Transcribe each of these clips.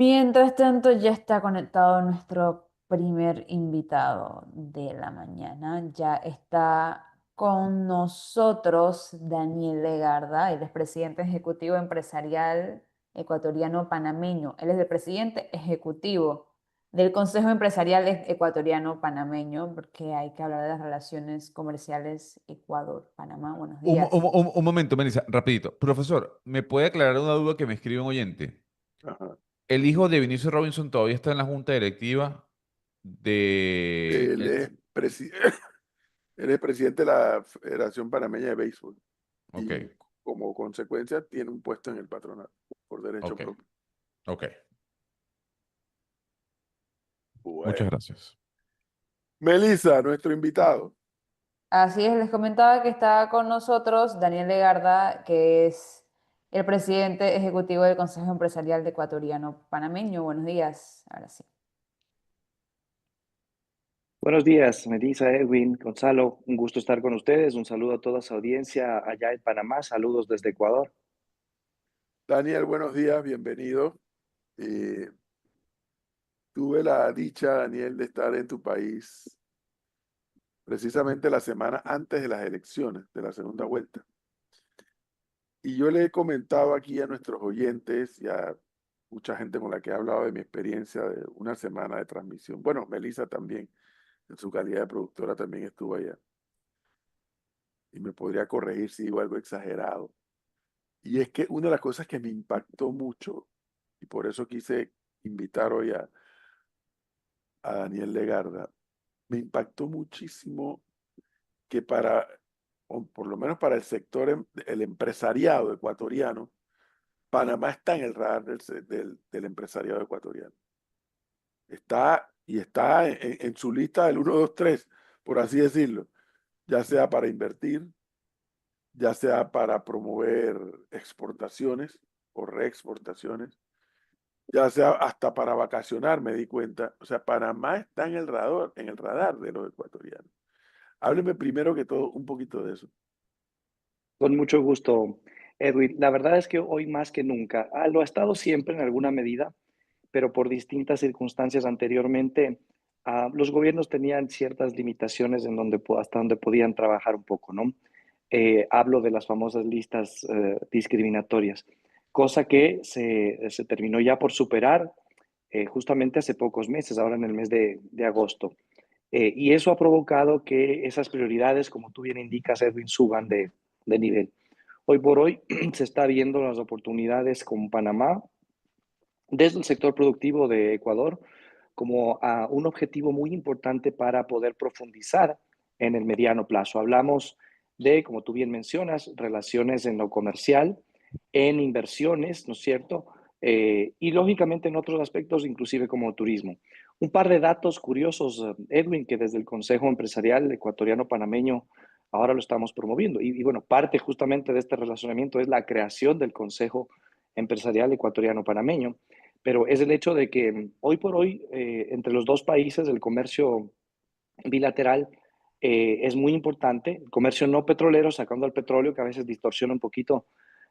Mientras tanto, ya está conectado nuestro primer invitado de la mañana. Ya está con nosotros Daniel Legarda, él es presidente ejecutivo empresarial ecuatoriano panameño. Él es el presidente ejecutivo del Consejo Empresarial Ecuatoriano Panameño, porque hay que hablar de las relaciones comerciales Ecuador-Panamá. Buenos días. Un momento, Melissa, rapidito. Profesor, ¿me puede aclarar una duda que me escribe un oyente? Ajá. ¿El hijo de Vinicio Robinson todavía está en la junta directiva de... Él es, él es presidente de la Federación Panameña de Béisbol Ok, y como consecuencia tiene un puesto en el patronato por derecho ok, propio. ok. Muchas Bueno. gracias. Melissa, nuestro invitado. Así es, les comentaba que está con nosotros Daniel Legarda, que es el presidente ejecutivo del Consejo Empresarial de Ecuatoriano Panameño. Buenos días, ahora sí. Buenos días, Melissa, Edwin, Gonzalo, un gusto estar con ustedes. Un saludo a toda su audiencia allá en Panamá. Saludos desde Ecuador. Daniel, buenos días, bienvenido. Eh, Tuve la dicha, Daniel, de estar en tu país precisamente la semana antes de las elecciones, de la segunda vuelta. Y yo le he comentado aquí a nuestros oyentes y a mucha gente con la que he hablado de mi experiencia de una semana de transmisión. Bueno, Melissa también, en su calidad de productora, también estuvo allá. Y me podría corregir si digo algo exagerado. Y es que una de las cosas que me impactó mucho, y por eso quise invitar hoy a Daniel Legarda, me impactó muchísimo que o por lo menos para el sector, el empresariado ecuatoriano, Panamá está en el radar del empresariado ecuatoriano. Está en su lista del 1, 2, 3, por así decirlo, ya sea para invertir, ya sea para promover exportaciones o reexportaciones, ya sea hasta para vacacionar, me di cuenta. O sea, Panamá está en el radar de los ecuatorianos. Hábleme primero que todo un poquito de eso. Con mucho gusto, Edwin. La verdad es que hoy más que nunca, lo ha estado siempre en alguna medida, pero por distintas circunstancias anteriormente, los gobiernos tenían ciertas limitaciones en donde, hasta donde podían trabajar un poco, ¿no? Hablo de las famosas listas discriminatorias, cosa que se terminó ya por superar justamente hace pocos meses, ahora en el mes de agosto. Y eso ha provocado que esas prioridades, como tú bien indicas, Edwin, suban de nivel. Hoy por hoy se está viendo las oportunidades con Panamá desde el sector productivo de Ecuador como un objetivo muy importante para poder profundizar en el mediano plazo. Hablamos de, como tú bien mencionas, relaciones en lo comercial, en inversiones, ¿no es cierto? Y lógicamente en otros aspectos, inclusive como turismo. Un par de datos curiosos, Edwin, que desde el Consejo Empresarial Ecuatoriano Panameño ahora lo estamos promoviendo. Y bueno, parte justamente de este relacionamiento es la creación del Consejo Empresarial Ecuatoriano Panameño, pero es el hecho de que hoy por hoy, entre los dos países, el comercio bilateral es muy importante. El comercio no petrolero, sacando el petróleo, que a veces distorsiona un poquito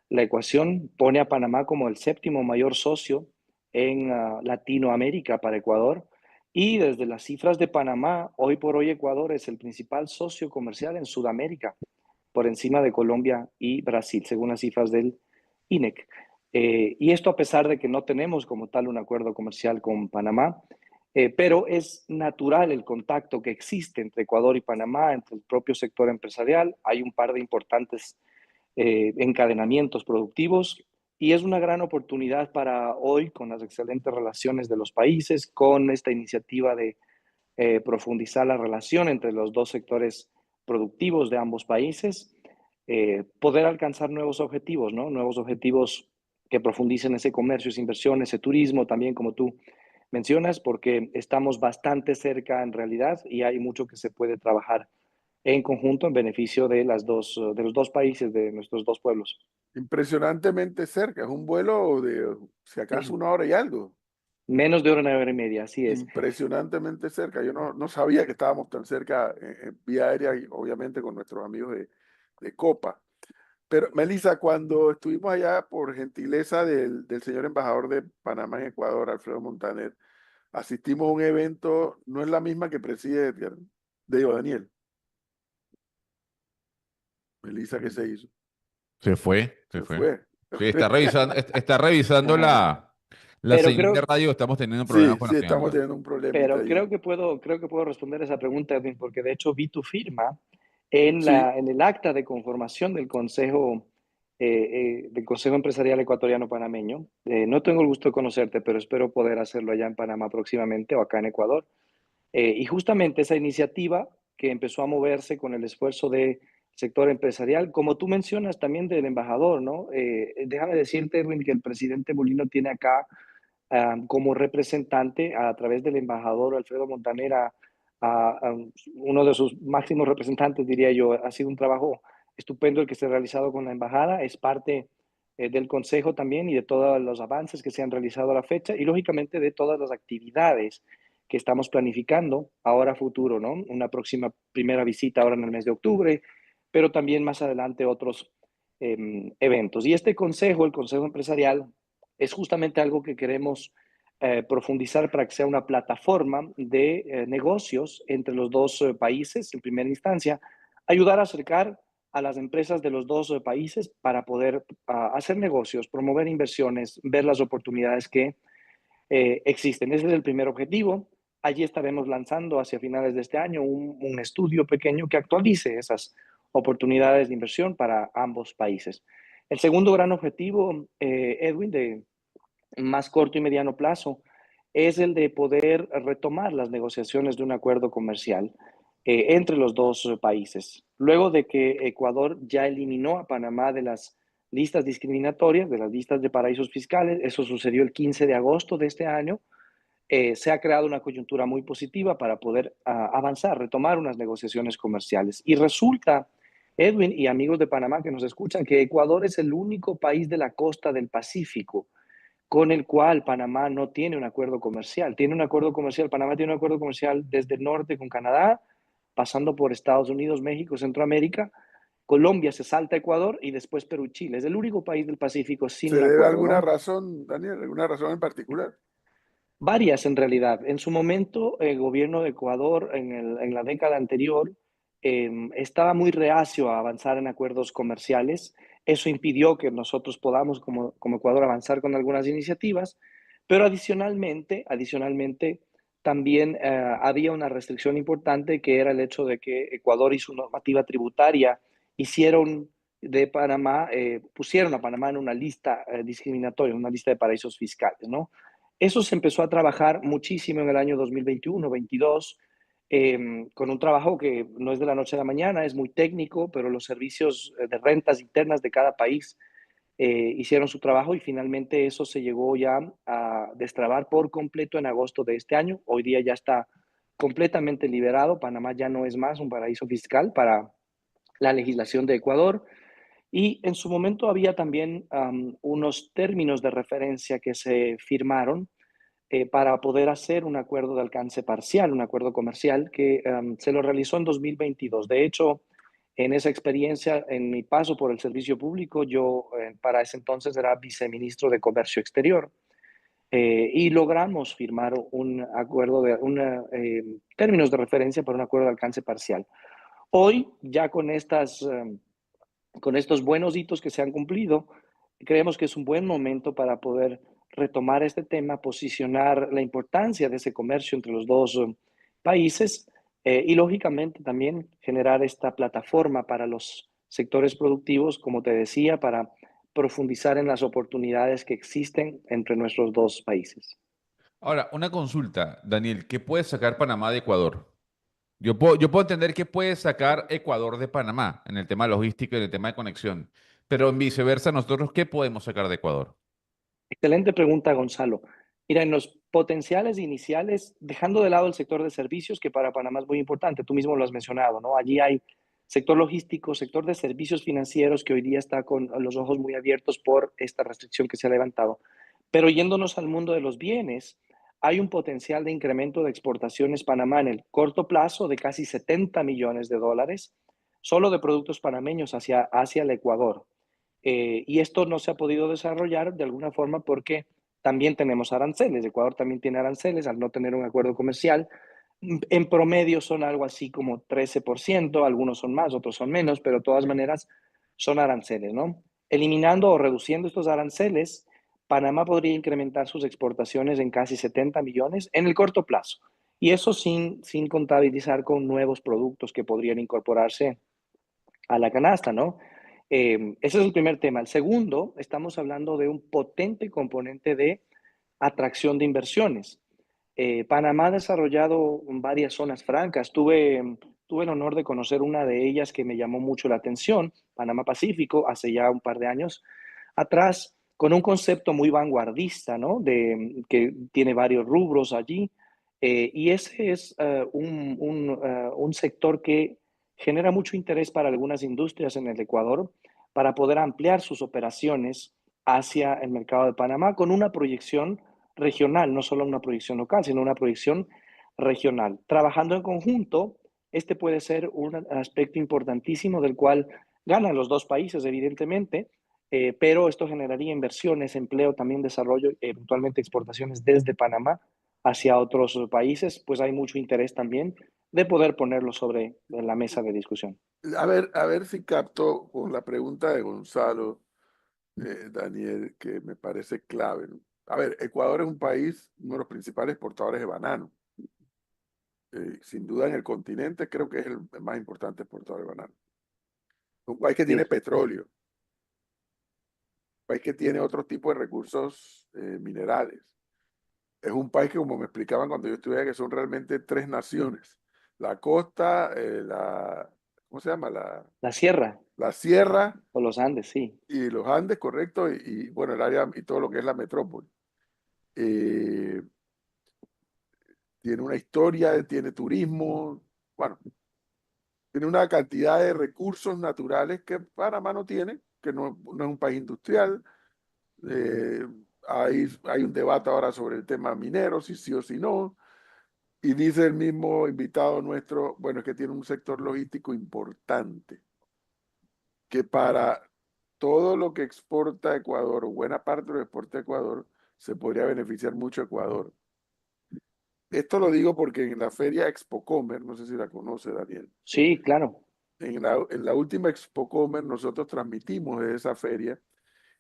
la ecuación, pone a Panamá como el séptimo mayor socio en Latinoamérica para Ecuador. Y desde las cifras de Panamá, hoy por hoy Ecuador es el principal socio comercial en Sudamérica, por encima de Colombia y Brasil, según las cifras del INEC. Y esto a pesar de que no tenemos como tal un acuerdo comercial con Panamá, pero es natural el contacto que existe entre Ecuador y Panamá, entre el propio sector empresarial. Hay un par de importantes encadenamientos productivos y es una gran oportunidad para hoy, con las excelentes relaciones de los países, con esta iniciativa de profundizar la relación entre los dos sectores productivos de ambos países, poder alcanzar nuevos objetivos, ¿no? Nuevos objetivos que profundicen ese comercio, esa inversión, ese turismo también, como tú mencionas, porque estamos bastante cerca en realidad y hay mucho que se puede trabajar en conjunto en beneficio de los dos países, de nuestros dos pueblos. Impresionantemente cerca, es un vuelo de, si acaso, 1 hora y algo. Menos de una hora y media, así es. Impresionantemente cerca. Yo no sabía que estábamos tan cerca en vía aérea y obviamente con nuestros amigos de Copa. Pero, Melissa, cuando estuvimos allá por gentileza del señor embajador de Panamá en Ecuador, Alfredo Montaner, asistimos a un evento, no es la misma que preside Edgar, digo, Daniel. Melissa, ¿qué se hizo? Se fue, se Se fue. fue. Sí, está revisando Ah, la pero señal de creo, radio. Estamos teniendo problemas Sí, con sí, la señal de estamos radio. teniendo un problemita pero ahí. creo que puedo responder esa pregunta, Edwin, porque de hecho vi tu firma Sí, en el acta de conformación del Consejo Empresarial Ecuatoriano Panameño. No tengo el gusto de conocerte, pero espero poder hacerlo allá en Panamá próximamente o acá en Ecuador. Y justamente esa iniciativa que empezó a moverse con el esfuerzo del sector empresarial, como tú mencionas también del embajador, ¿no? Déjame decirte, Edwin, que el presidente Molino tiene acá como representante a través del embajador Alfredo Montanera, a uno de sus máximos representantes, diría yo. Ha sido un trabajo estupendo el que se ha realizado con la embajada, es parte del consejo también y de todos los avances que se han realizado a la fecha y lógicamente de todas las actividades que estamos planificando ahora a futuro, ¿no? Una próxima primera visita ahora en el mes de octubre, pero también más adelante otros eventos. Y este consejo, el Consejo Empresarial, es justamente algo que queremos profundizar para que sea una plataforma de negocios entre los dos países, en primera instancia, ayudar a acercar a las empresas de los dos países para poder hacer negocios, promover inversiones, ver las oportunidades que existen. Ese es el primer objetivo. Allí estaremos lanzando hacia finales de este año un estudio pequeño que actualice esas oportunidades de inversión para ambos países. El segundo gran objetivo, Edwin, de más corto y mediano plazo, es el de poder retomar las negociaciones de un acuerdo comercial entre los dos países. Luego de que Ecuador ya eliminó a Panamá de las listas discriminatorias, de las listas de paraísos fiscales, eso sucedió el 15 de agosto de este año, se ha creado una coyuntura muy positiva para poder avanzar, retomar unas negociaciones comerciales. Y resulta, Edwin y amigos de Panamá que nos escuchan, que Ecuador es el único país de la costa del Pacífico con el cual Panamá no tiene un acuerdo comercial. Tiene un acuerdo comercial, Panamá tiene un acuerdo comercial desde el norte con Canadá, pasando por Estados Unidos, México, Centroamérica. Colombia se salta a Ecuador y después Perú y Chile. Es el único país del Pacífico sin ¿se un debe a acuerdo, alguna ¿no? razón, Daniel? ¿Alguna razón en particular? Varias en realidad. En su momento, el gobierno de Ecuador en la década anterior estaba muy reacio a avanzar en acuerdos comerciales. Eso impidió que nosotros podamos, como Ecuador, avanzar con algunas iniciativas. Pero adicionalmente también había una restricción importante que era el hecho de que Ecuador y su normativa tributaria hicieron de Panamá, pusieron a Panamá en una lista discriminatoria, una lista de paraísos fiscales, ¿no? Eso se empezó a trabajar muchísimo en el año 2021-22, con un trabajo que no es de la noche a la mañana, es muy técnico, pero los servicios de rentas internas de cada país hicieron su trabajo y finalmente eso se llegó ya a destrabar por completo en agosto de este año. Hoy día ya está completamente liberado. Panamá ya no es más un paraíso fiscal para la legislación de Ecuador. Y en su momento había también unos términos de referencia que se firmaron para poder hacer un acuerdo de alcance parcial, un acuerdo comercial que se lo realizó en 2022. De hecho, en esa experiencia, en mi paso por el servicio público, yo para ese entonces era viceministro de Comercio Exterior y logramos firmar un acuerdo de términos de referencia para un acuerdo de alcance parcial. Hoy, ya con estos buenos hitos que se han cumplido, creemos que es un buen momento para poder retomar este tema, posicionar la importancia de ese comercio entre los dos países y lógicamente también generar esta plataforma para los sectores productivos, como te decía, para profundizar en las oportunidades que existen entre nuestros dos países. Ahora, una consulta, Daniel, ¿qué puede sacar Panamá de Ecuador? Yo puedo entender que puede sacar Ecuador de Panamá en el tema logístico y en el tema de conexión, pero en viceversa, nosotros, ¿qué podemos sacar de Ecuador? Excelente pregunta, Gonzalo. Mira, en los potenciales iniciales, dejando de lado el sector de servicios, que para Panamá es muy importante, tú mismo lo has mencionado, ¿no? Allí hay sector logístico, sector de servicios financieros, que hoy día está con los ojos muy abiertos por esta restricción que se ha levantado. Pero yéndonos al mundo de los bienes, hay un potencial de incremento de exportaciones Panamá en el corto plazo de casi 70 millones de dólares, solo de productos panameños hacia el Ecuador. Y esto no se ha podido desarrollar de alguna forma porque también tenemos aranceles. Ecuador también tiene aranceles al no tener un acuerdo comercial. En promedio son algo así como 13%, algunos son más, otros son menos, pero de todas maneras son aranceles, ¿no? Eliminando o reduciendo estos aranceles, Panamá podría incrementar sus exportaciones en casi 70 millones en el corto plazo. Y eso sin contabilizar con nuevos productos que podrían incorporarse a la canasta, ¿no? Ese es el primer tema. El segundo, estamos hablando de un potente componente de atracción de inversiones. Panamá ha desarrollado varias zonas francas. Tuve el honor de conocer una de ellas que me llamó mucho la atención, Panamá Pacífico, hace ya un par de años atrás, con un concepto muy vanguardista, ¿no? Que tiene varios rubros allí. Y ese es un sector que genera mucho interés para algunas industrias en el Ecuador para poder ampliar sus operaciones hacia el mercado de Panamá con una proyección regional, no solo una proyección local, sino una proyección regional. Trabajando en conjunto, este puede ser un aspecto importantísimo del cual ganan los dos países, evidentemente, pero esto generaría inversiones, empleo, también desarrollo, eventualmente exportaciones desde Panamá hacia otros países, pues hay mucho interés también de poder ponerlo sobre la mesa de discusión. A ver si capto con la pregunta de Gonzalo, Daniel, que me parece clave, ¿no? A ver, Ecuador es un país, uno de los principales exportadores de banano. Sin duda en el continente creo que es el más importante exportador de banano. Un país que tiene Sí, petróleo, un país que tiene otro tipo de recursos minerales. Es un país que, como me explicaban cuando yo estudié, que son realmente tres naciones. La costa, ¿cómo se llama? la sierra La sierra o los Andes, sí. y los Andes, correcto, bueno, el área y todo lo que es la metrópoli. Eh, Tiene una historia, tiene turismo, bueno, tiene una cantidad de recursos naturales que Panamá no tiene, que no es un país industrial. Eh, hay un debate ahora sobre el tema minero, si sí o si no. Y dice el mismo invitado nuestro, bueno, es que tiene un sector logístico importante, que para todo lo que exporta Ecuador, o buena parte de lo que exporta Ecuador, se podría beneficiar mucho Ecuador. Esto lo digo porque en la feria Expocomer, no sé si la conoce, Daniel, Sí, claro. en la última Expocomer nosotros transmitimos de esa feria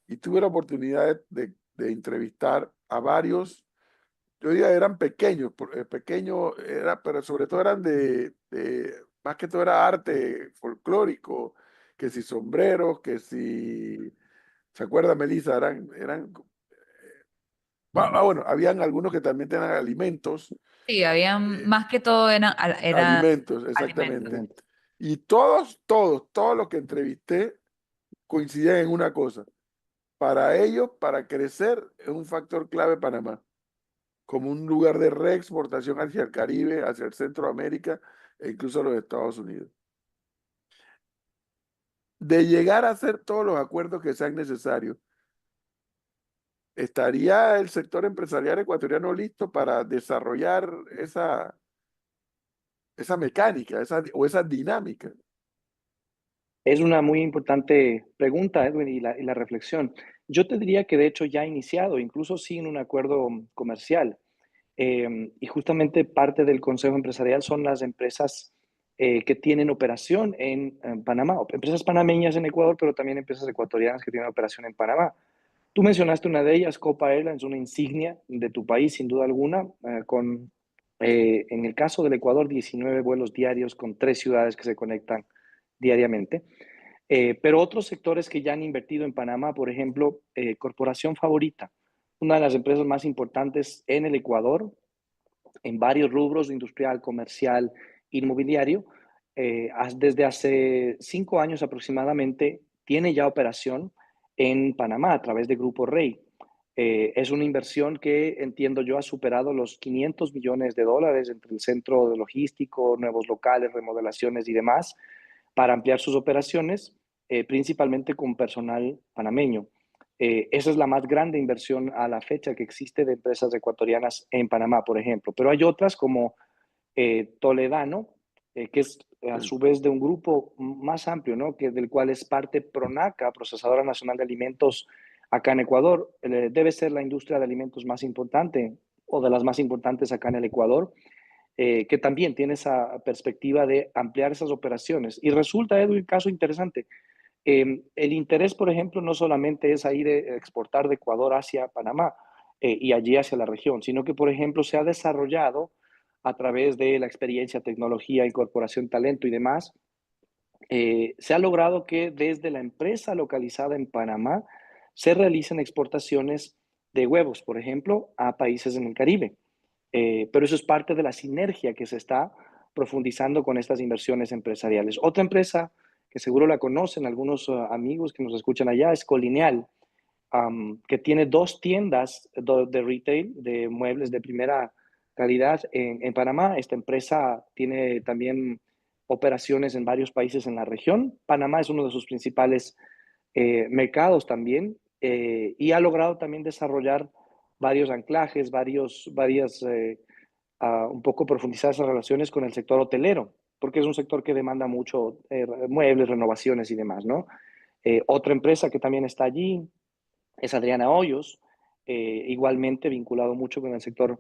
y tuve la oportunidad de entrevistar a varios. Yo diría eran pequeños, pequeños, pero sobre todo eran más que todo era arte folclórico, que si sombreros, que si, ¿se acuerda, Melissa? Bueno, habían algunos que también tenían alimentos, Sí, habían, eh, más que todo eran alimentos, exactamente. alimentos. Y todos los que entrevisté coincidían en una cosa. Para ellos, para crecer, es un factor clave Panamá, como un lugar de reexportación hacia el Caribe, hacia el Centroamérica e incluso a los Estados Unidos. De llegar a hacer todos los acuerdos que sean necesarios, ¿estaría el sector empresarial ecuatoriano listo para desarrollar esa mecánica, o esa dinámica? Es una muy importante pregunta, Edwin, y la reflexión. Yo te diría que de hecho ya ha iniciado, incluso sin un acuerdo comercial. Y justamente parte del Consejo Empresarial son las empresas que tienen operación en Panamá, empresas panameñas en Ecuador, pero también empresas ecuatorianas que tienen operación en Panamá. Tú mencionaste una de ellas, Copa Airlines, una insignia de tu país, sin duda alguna, en el caso del Ecuador, 19 vuelos diarios con 3 ciudades que se conectan diariamente. Pero otros sectores que ya han invertido en Panamá, por ejemplo, Corporación Favorita, una de las empresas más importantes en el Ecuador, en varios rubros, industrial, comercial, inmobiliario, desde hace 5 años aproximadamente, tiene ya operación en Panamá a través de Grupo Rey. Es una inversión que entiendo yo ha superado los $500 millones entre el centro de logístico, nuevos locales, remodelaciones y demás, para ampliar sus operaciones, principalmente con personal panameño. Esa es la más grande inversión a la fecha que existe de empresas ecuatorianas en Panamá, por ejemplo. Pero hay otras como Toledano, que es a su vez de un grupo más amplio, ¿no? Del cual es parte Pronaca, Procesadora Nacional de Alimentos acá en Ecuador. Debe ser la industria de alimentos más importante o de las más importantes acá en el Ecuador, que también tiene esa perspectiva de ampliar esas operaciones. Y resulta, Edwin, caso interesante. El interés, por ejemplo, no solamente es ahí de exportar de Ecuador hacia Panamá y allí hacia la región, sino que, por ejemplo, se ha desarrollado a través de la experiencia, tecnología, incorporación, talento y demás, se ha logrado que desde la empresa localizada en Panamá se realicen exportaciones de huevos, por ejemplo, a países en el Caribe. Pero eso es parte de la sinergia que se está profundizando con estas inversiones empresariales. Otra empresa que seguro la conocen algunos amigos que nos escuchan allá es Colineal, que tiene 2 tiendas de retail de muebles de primera calidad en Panamá. Esta empresa tiene también operaciones en varios países en la región. Panamá es uno de sus principales mercados también, y ha logrado también desarrollar varios anclajes, un poco profundizar esas relaciones con el sector hotelero, porque es un sector que demanda mucho muebles, renovaciones y demás, ¿no? Otra empresa que también está allí es Adriana Hoyos, igualmente vinculado mucho con el sector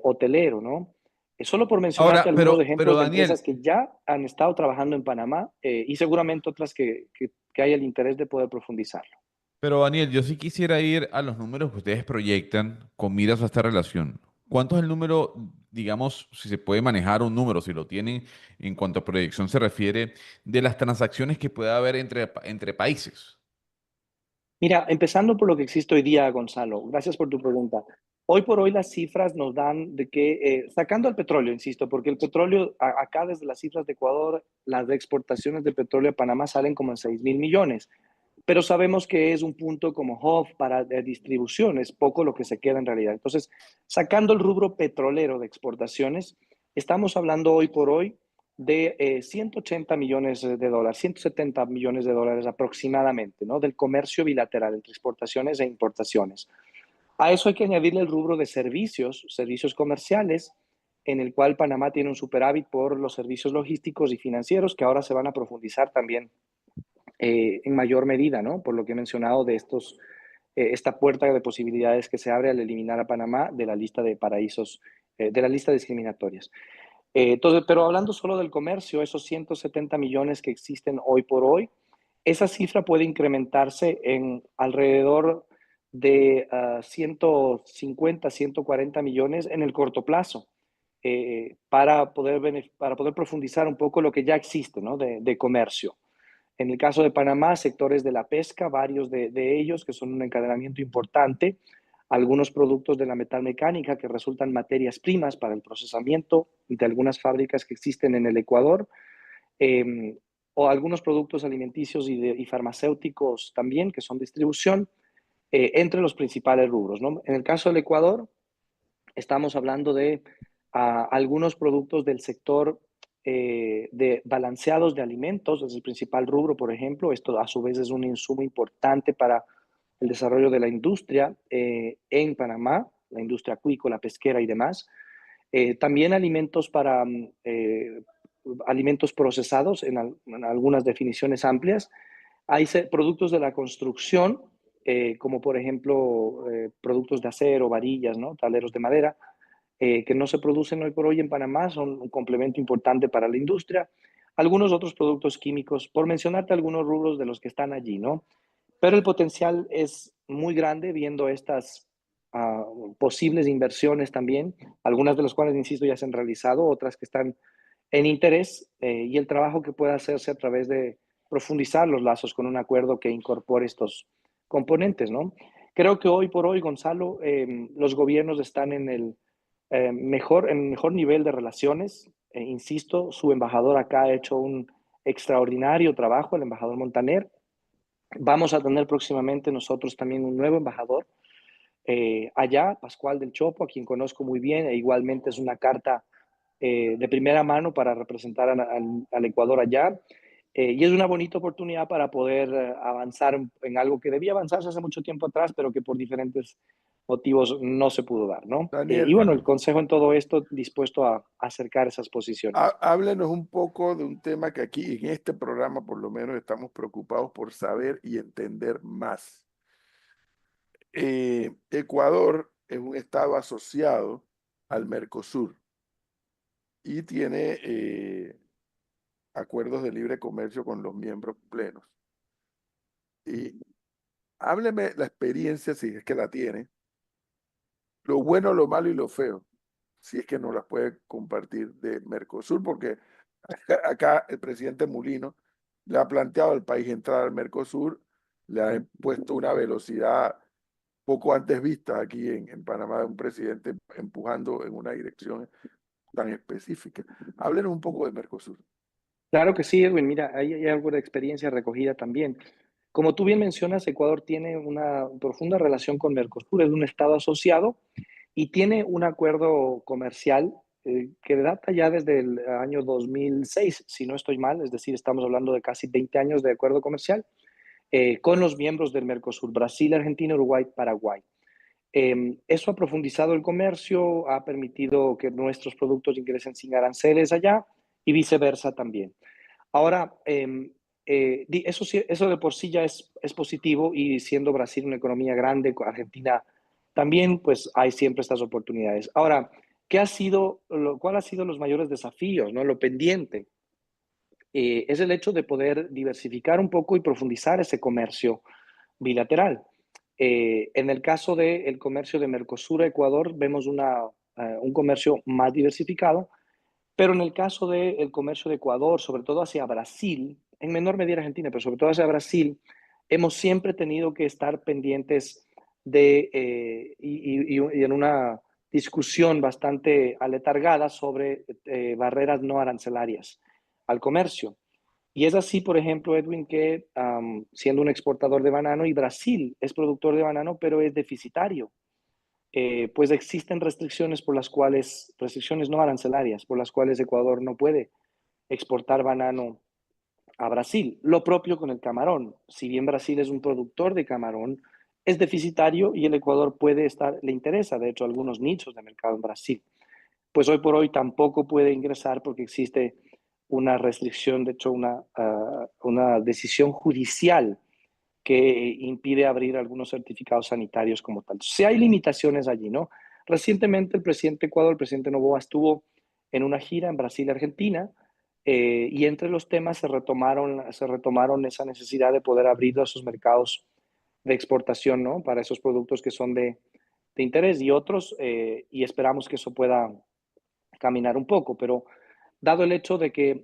hotelero, ¿no? Solo por mencionarte Ahora, algunos pero ejemplos de empresas Daniel, que ya han estado trabajando en Panamá, y seguramente otras que hay el interés de poder profundizarlo. Yo sí quisiera ir a los números que ustedes proyectan con miras a esta relación. ¿Cuánto es el número, digamos, si se puede manejar un número, si lo tienen en cuanto a proyección se refiere, de las transacciones que pueda haber entre países? Mira, empezando por lo que existe hoy día, Gonzalo, gracias por tu pregunta. Hoy por hoy las cifras nos dan de que, sacando el petróleo, insisto, porque el petróleo, acá desde las cifras de Ecuador, las exportaciones de petróleo a Panamá salen como en 6.000 millones, pero sabemos que es un punto como hub para distribución, es poco lo que se queda en realidad. Entonces, sacando el rubro petrolero de exportaciones, estamos hablando hoy por hoy de 180 millones de dólares, 170 millones de dólares aproximadamente, ¿no? Del comercio bilateral entre exportaciones e importaciones. A eso hay que añadirle el rubro de servicios, servicios comerciales, en el cual Panamá tiene un superávit por los servicios logísticos y financieros que ahora se van a profundizar también en mayor medida, ¿no? Por lo que he mencionado de esta puerta de posibilidades que se abre al eliminar a Panamá de la lista de paraísos, de la lista discriminatorias. Entonces, pero hablando solo del comercio, esos 170 millones que existen hoy por hoy, esa cifra puede incrementarse en alrededor de 150, 140 millones en el corto plazo, para poder profundizar un poco lo que ya existe, ¿no? De comercio. En el caso de Panamá, sectores de la pesca, varios de ellos que son un encadenamiento importante, algunos productos de la metalmecánica que resultan materias primas para el procesamiento de algunas fábricas que existen en el Ecuador, eh, o algunos productos alimenticios y farmacéuticos también que son distribución, entre los principales rubros, ¿no? En el caso del Ecuador, estamos hablando de algunos productos del sector de balanceados de alimentos, es el principal rubro, por ejemplo. Esto a su vez es un insumo importante para el desarrollo de la industria en Panamá, la industria acuícola, pesquera y demás. También alimentos para alimentos procesados en algunas definiciones amplias. Hay productos de la construcción, como por ejemplo productos de acero, varillas, ¿no? Tableros de madera, que no se producen hoy por hoy en Panamá, son un complemento importante para la industria. Algunos otros productos químicos, por mencionarte algunos rubros de los que están allí, ¿no? Pero el potencial es muy grande viendo estas posibles inversiones también, algunas de las cuales, insisto, ya se han realizado, otras que están en interés, y el trabajo que pueda hacerse a través de profundizar los lazos con un acuerdo que incorpore estos componentes, ¿no? Creo que hoy por hoy, Gonzalo, los gobiernos están en el mejor nivel de relaciones. Insisto, su embajador acá ha hecho un extraordinario trabajo, el embajador Montaner. Vamos a tener próximamente nosotros también un nuevo embajador allá, Pascual del Chopo, a quien conozco muy bien, e igualmente es una carta de primera mano para representar al Ecuador allá. Y es una bonita oportunidad para poder avanzar en algo que debía avanzarse hace mucho tiempo atrás, pero que por diferentes motivos no se pudo dar, ¿no? Daniel, Y bueno, el Consejo en todo esto dispuesto a acercar esas posiciones. háblenos un poco de un tema que aquí en este programa por lo menos estamos preocupados por saber y entender más. Ecuador es un estado asociado al Mercosur y tiene acuerdos de libre comercio con los miembros plenos. Y hábleme la experiencia, si es que la tiene, lo bueno, lo malo y lo feo, si es que no las puede compartir de Mercosur, porque acá el presidente Mulino le ha planteado al país entrar al Mercosur, le ha puesto una velocidad poco antes vista aquí en Panamá, de un presidente empujando en una dirección tan específica. Háblenos un poco de Mercosur. Claro que sí, Edwin. Mira, hay algo de experiencia recogida también. Como tú bien mencionas, Ecuador tiene una profunda relación con Mercosur, es un estado asociado y tiene un acuerdo comercial que data ya desde el año 2006, si no estoy mal, es decir, estamos hablando de casi 20 años de acuerdo comercial con los miembros del Mercosur, Brasil, Argentina, Uruguay, Paraguay. Eso ha profundizado el comercio, ha permitido que nuestros productos ingresen sin aranceles allá y viceversa también. Ahora, eso de por sí ya es positivo y siendo Brasil una economía grande, Argentina también, pues hay siempre estas oportunidades. Ahora, ¿cuál ha sido los mayores desafíos, ¿no? Lo pendiente es el hecho de poder diversificar un poco y profundizar ese comercio bilateral. En el caso del comercio de Mercosur a Ecuador, vemos un comercio más diversificado, pero en el caso del comercio de Ecuador, sobre todo hacia Brasil, en menor medida Argentina, pero sobre todo hacia Brasil, hemos siempre tenido que estar pendientes y en una discusión bastante aletargada sobre barreras no arancelarias al comercio. Y es así, por ejemplo, Edwin, que siendo un exportador de banano y Brasil es productor de banano, pero es deficitario, pues existen restricciones no arancelarias, por las cuales Ecuador no puede exportar banano a Brasil. Lo propio con el camarón. Si bien Brasil es un productor de camarón, es deficitario y el Ecuador le interesa, de hecho, algunos nichos de mercado en Brasil. Pues hoy por hoy tampoco puede ingresar porque existe una restricción, de hecho, una decisión judicial que impide abrir algunos certificados sanitarios como tal. Si hay limitaciones allí, ¿no? Recientemente el presidente de Ecuador, el presidente Noboa, estuvo en una gira en Brasil y Argentina y entre los temas se retomaron esa necesidad de poder abrir esos mercados de exportación, ¿no? Para esos productos que son de interés y otros, y esperamos que eso pueda caminar un poco, pero dado el hecho de que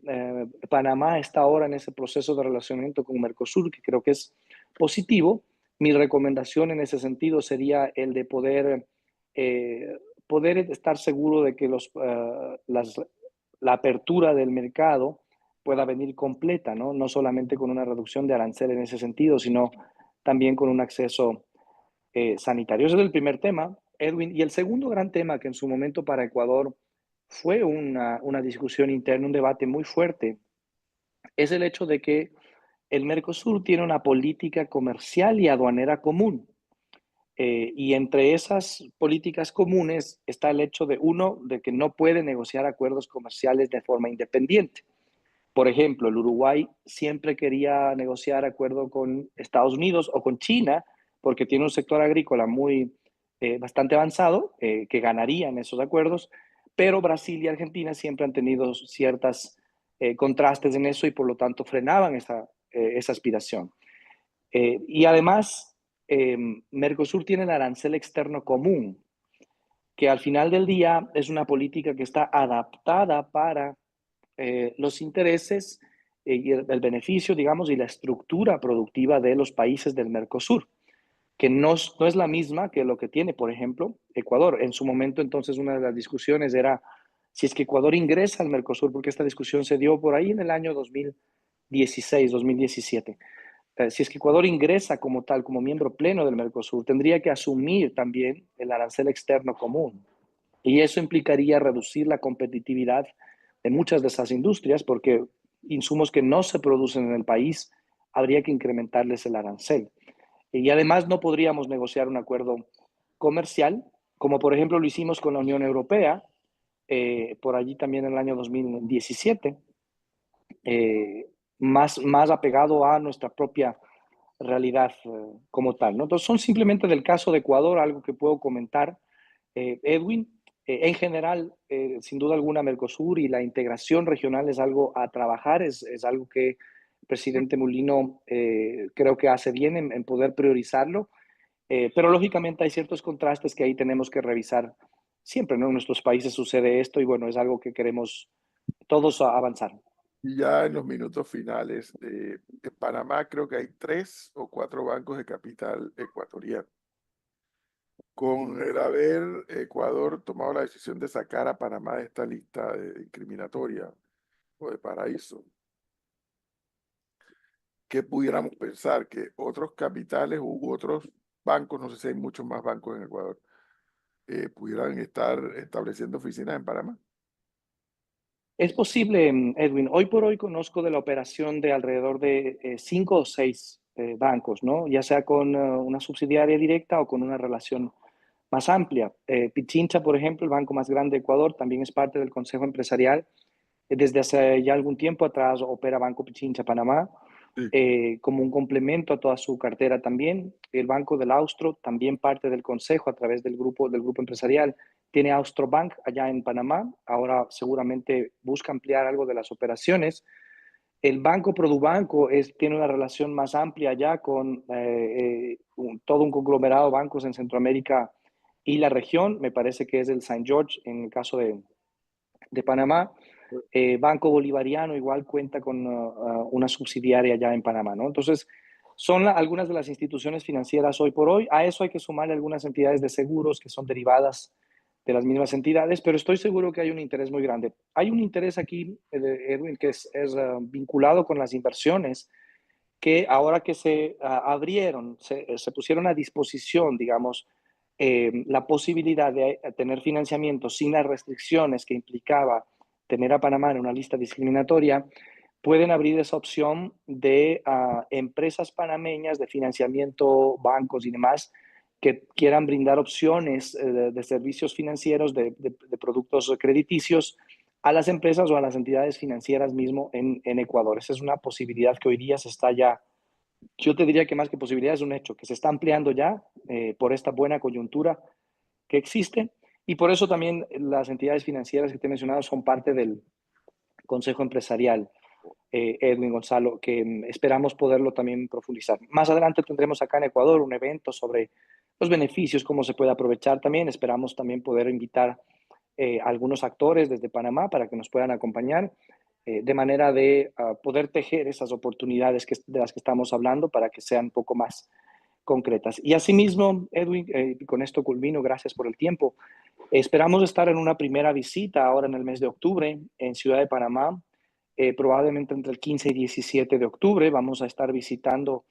Panamá está ahora en ese proceso de relacionamiento con Mercosur, que creo que es positivo, mi recomendación en ese sentido sería el de poder estar seguro de que la apertura del mercado pueda venir completa, ¿no? No solamente con una reducción de arancel en ese sentido, sino también con un acceso sanitario. Ese es el primer tema, Edwin. Y el segundo gran tema que en su momento para Ecuador fue una discusión interna, un debate muy fuerte, es el hecho de que el Mercosur tiene una política comercial y aduanera común. Y entre esas políticas comunes está el hecho de que no puede negociar acuerdos comerciales de forma independiente. Por ejemplo, el Uruguay siempre quería negociar acuerdo con Estados Unidos o con China porque tiene un sector agrícola bastante avanzado que ganaría en esos acuerdos, pero Brasil y Argentina siempre han tenido ciertas contrastes en eso y por lo tanto frenaban esa aspiración. Y además, Mercosur tiene el arancel externo común, que al final del día es una política que está adaptada para los intereses y el beneficio, digamos, y la estructura productiva de los países del Mercosur, que no es la misma que lo que tiene, por ejemplo, Ecuador. En su momento, entonces, una de las discusiones era si es que Ecuador ingresa al Mercosur, porque esta discusión se dio por ahí en el año 2016, 2017. Si es que Ecuador ingresa como tal, como miembro pleno del Mercosur, tendría que asumir también el arancel externo común. Y eso implicaría reducir la competitividad de muchas de esas industrias porque insumos que no se producen en el país habría que incrementarles el arancel. Y además no podríamos negociar un acuerdo comercial, como por ejemplo lo hicimos con la Unión Europea, por allí también en el año 2017, más apegado a nuestra propia realidad como tal, ¿no? Entonces son simplemente del caso de Ecuador, algo que puedo comentar, Edwin. En general, sin duda alguna, Mercosur y la integración regional es algo a trabajar, es algo que el presidente Mulino creo que hace bien en poder priorizarlo, pero lógicamente hay ciertos contrastes que ahí tenemos que revisar siempre, ¿no? En nuestros países sucede esto y bueno, es algo que queremos todos avanzar. Y ya en los minutos finales, en Panamá creo que hay 3 o 4 bancos de capital ecuatoriano. Con el haber Ecuador tomado la decisión de sacar a Panamá de esta lista incriminatoria o de paraíso, ¿qué pudiéramos pensar? Que otros capitales u otros bancos, no sé si hay muchos más bancos en Ecuador, pudieran estar estableciendo oficinas en Panamá. Es posible, Edwin. Hoy por hoy conozco de la operación de alrededor de 5 o 6 bancos, ¿no? Ya sea con una subsidiaria directa o con una relación más amplia. Pichincha, por ejemplo, el banco más grande de Ecuador, también es parte del Consejo Empresarial. Desde hace ya algún tiempo atrás opera Banco Pichincha Panamá Sí. como un complemento a toda su cartera también. El Banco del Austro, también parte del Consejo a través del grupo empresarial. Tiene Austrobank allá en Panamá. Ahora seguramente busca ampliar algo de las operaciones. El Banco Produbanco tiene una relación más amplia ya con todo un conglomerado de bancos en Centroamérica y la región. Me parece que es el Saint George en el caso de Panamá. Banco Bolivariano igual cuenta con una subsidiaria ya en Panamá, ¿no? Entonces, son algunas de las instituciones financieras hoy por hoy. A eso hay que sumarle algunas entidades de seguros que son derivadas de las mismas entidades, pero estoy seguro que hay un interés muy grande. Hay un interés aquí, Edwin, que es vinculado con las inversiones, que ahora que se abrieron, se pusieron a disposición, digamos, la posibilidad de tener financiamiento sin las restricciones que implicaba tener a Panamá en una lista discriminatoria, pueden abrir esa opción de empresas panameñas de financiamiento, bancos y demás, que quieran brindar opciones de servicios financieros, de productos crediticios a las empresas o a las entidades financieras mismo en Ecuador. Esa es una posibilidad que hoy día se está ya, yo te diría que más que posibilidad es un hecho, que se está ampliando ya por esta buena coyuntura que existe y por eso también las entidades financieras que te he mencionado son parte del Consejo Empresarial, Edwin Gonzalo, que esperamos poderlo también profundizar. Más adelante tendremos acá en Ecuador un evento sobre los beneficios, cómo se puede aprovechar también. Esperamos también poder invitar algunos actores desde Panamá para que nos puedan acompañar de manera de poder tejer esas oportunidades de las que estamos hablando para que sean un poco más concretas. Y asimismo, Edwin, con esto culmino, gracias por el tiempo. Esperamos estar en una primera visita ahora en el mes de octubre en Ciudad de Panamá, probablemente entre el 15 y 17 de octubre. Vamos a estar visitando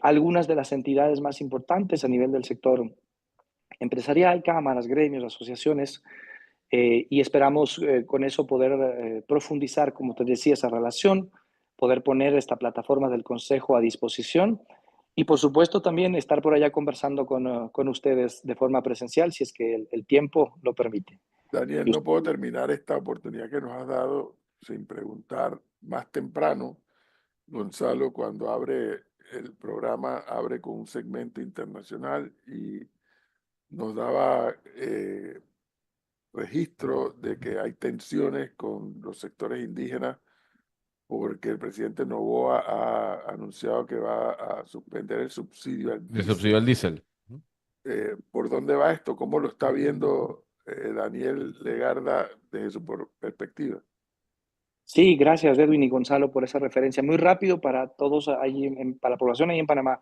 algunas de las entidades más importantes a nivel del sector empresarial, cámaras, gremios, asociaciones, y esperamos con eso poder profundizar, como te decía, esa relación, poder poner esta plataforma del Consejo a disposición y, por supuesto, también estar por allá conversando con ustedes de forma presencial, si es que el tiempo lo permite. Daniel, no puedo terminar esta oportunidad que nos has dado sin preguntar más temprano. Gonzalo, cuando abre el programa, abre con un segmento internacional y nos daba registro de que hay tensiones con los sectores indígenas porque el presidente Noboa ha anunciado que va a suspender el subsidio al De diésel. subsidio al diésel. ¿Por dónde va esto? ¿Cómo lo está viendo Daniel Legarda desde su perspectiva? Sí, gracias Edwin y Gonzalo por esa referencia. Muy rápido para todos ahí, para la población ahí en Panamá.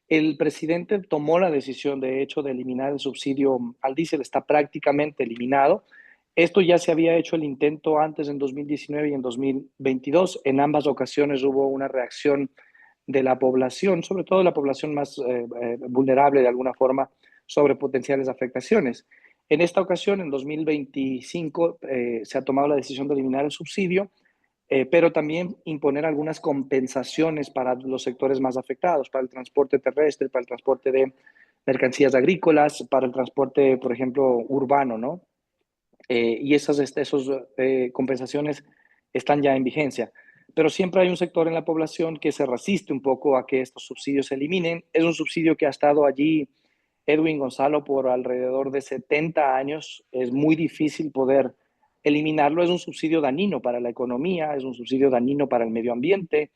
El presidente tomó la decisión, de hecho, de eliminar el subsidio al diésel, está prácticamente eliminado. Esto ya se había hecho el intento antes en 2019 y en 2022. En ambas ocasiones hubo una reacción de la población, sobre todo la población más vulnerable de alguna forma, sobre potenciales afectaciones. En esta ocasión, en 2025, se ha tomado la decisión de eliminar el subsidio, pero también imponer algunas compensaciones para los sectores más afectados, para el transporte terrestre, para el transporte de mercancías agrícolas, para el transporte, por ejemplo, urbano, ¿no? Y esas compensaciones están ya en vigencia. Pero siempre hay un sector en la población que se resiste un poco a que estos subsidios se eliminen. Es un subsidio que ha estado allí, Edwin Gonzalo, por alrededor de 70 años. Es muy difícil poder eliminarlo. Es un subsidio dañino para la economía, es un subsidio dañino para el medio ambiente,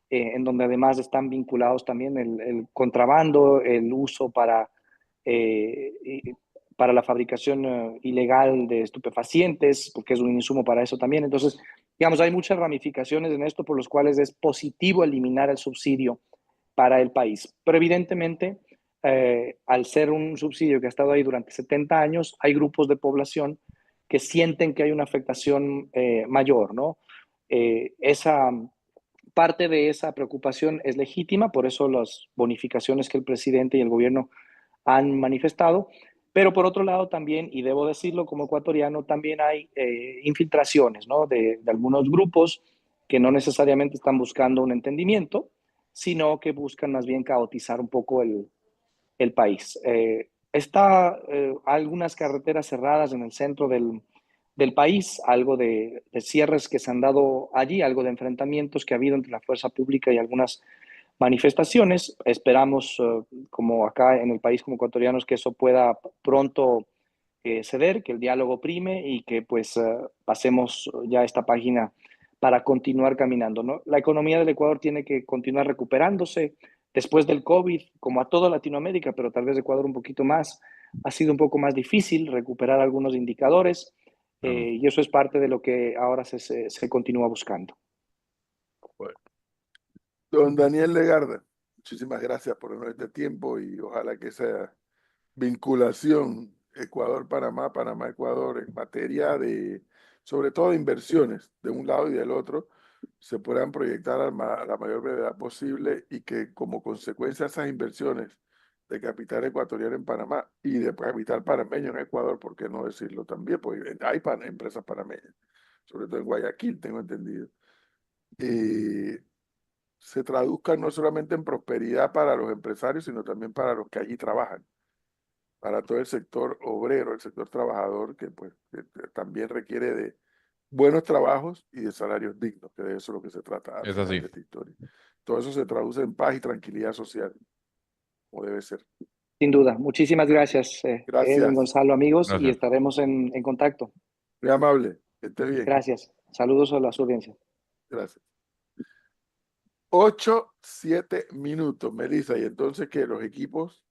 en donde además están vinculados también el contrabando, el uso eh, para la fabricación ilegal de estupefacientes, porque es un insumo para eso también. Entonces, digamos, hay muchas ramificaciones en esto por los cuales es positivo eliminar el subsidio para el país. Pero evidentemente, al ser un subsidio que ha estado ahí durante 70 años, hay grupos de población que sienten que hay una afectación mayor, ¿no? Esa parte de esa preocupación es legítima, por eso las bonificaciones que el presidente y el gobierno han manifestado, pero por otro lado también, y debo decirlo como ecuatoriano, también hay infiltraciones, ¿no? de algunos grupos que no necesariamente están buscando un entendimiento, sino que buscan más bien caotizar un poco el país. Está algunas carreteras cerradas en el centro del país, algo de cierres que se han dado allí, algo de enfrentamientos que ha habido entre la fuerza pública y algunas manifestaciones. Esperamos, como acá en el país, como ecuatorianos, que eso pueda pronto ceder, que el diálogo prime y que pues pasemos ya esta página para continuar caminando, ¿no? La economía del Ecuador tiene que continuar recuperándose después del COVID, como a toda Latinoamérica, pero tal vez Ecuador un poquito más. Ha sido un poco más difícil recuperar algunos indicadores Claro. y eso es parte de lo que ahora se continúa buscando. Bueno, don Daniel Legarda, muchísimas gracias por este tiempo y ojalá que esa vinculación Ecuador-Panamá, Panamá-Ecuador en materia de, sobre todo de inversiones de un lado y del otro, se puedan proyectar a la mayor brevedad posible y que como consecuencia de esas inversiones de capital ecuatoriano en Panamá y de capital panameño en Ecuador, ¿por qué no decirlo también? Porque hay empresas panameñas, sobre todo en Guayaquil, tengo entendido. Se traduzcan no solamente en prosperidad para los empresarios, sino también para los que allí trabajan, para todo el sector obrero, el sector trabajador, que pues que también requiere de buenos trabajos y de salarios dignos, que de eso es lo que se trata al Es final así. de esta historia. Todo eso se traduce en paz y tranquilidad social, como debe ser. Sin duda. Muchísimas gracias, Edwin Gracias, Gonzalo, amigos, y Gracias. estaremos en contacto. muy amable, que esté bien, Gracias. Saludos a la audiencia. gracias. 8, 7 minutos, Melissa, y entonces que los equipos